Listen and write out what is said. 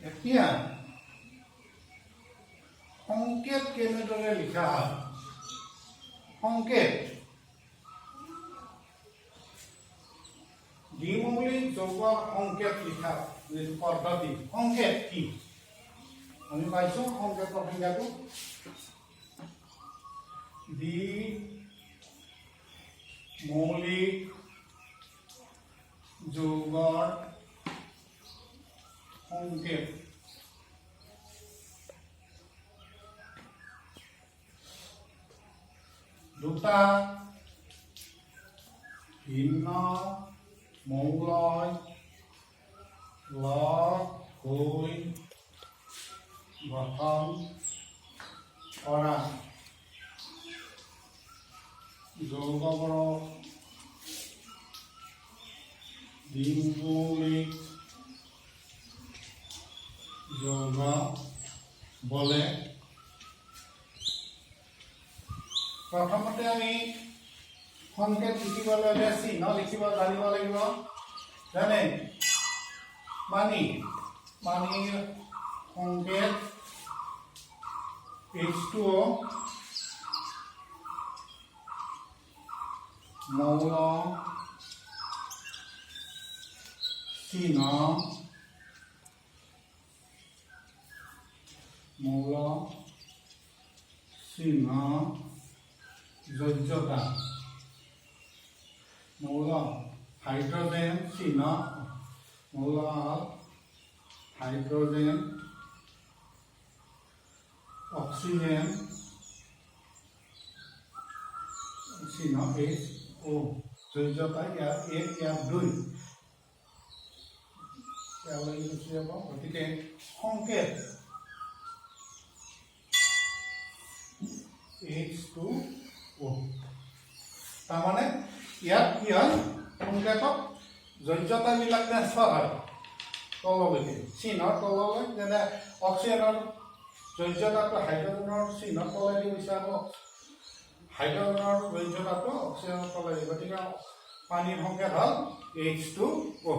এতিয়া সংকেত কেনেদৰে লিখা হয় সংকেত দ্বিমৌলিক যৌগৰ সংকেত লিখা পদ্ধতি সংকেত কি আমি পাইছো সংকেতৰ সংজ্ঞাটো দ্বিমৌলিক যৌগৰ সংকেত দুটা ভিন্ন মৌলই লগ হৈ গঠন কৰা যৌগবোৰক দ্বিমৌলিক যৌগ বোলে প্ৰথমতে আমি সংকেত লিখিবলৈ চিহ্ন লিখিব জানিব লাগিব জানে পানীৰ সংকেত H2O মৌল চিহ্ন মৌল চিহ্ন যোজ্যতা মৌল হাইড্ৰোজেন চিহ্ন মৌল হাইড্ৰোজেন অক্সিজেন চিহ্ন HO যোজ্যতা ইয়াৰ 1 ইয়াৰ 2 ইয়ালৈ গুচি যাব গতিকে সংকেত H2O তাৰমানে ইয়াত কি হয় সংকেতত যোজ্যতাবিলাক ট্ৰান্সফাৰ হয় তললৈকে চিহ্নৰ তললৈ যেনে অক্সিজেনৰ যোজ্যতাটো হাইড্ৰজেনৰ চিহ্নৰ তলেদি গৈছে আকৌ হাইড্ৰজেনৰ যোজ্যতাটো অক্সিজেনৰ তলেদি গতিকে পানীৰ সংকেত হ'ল H2O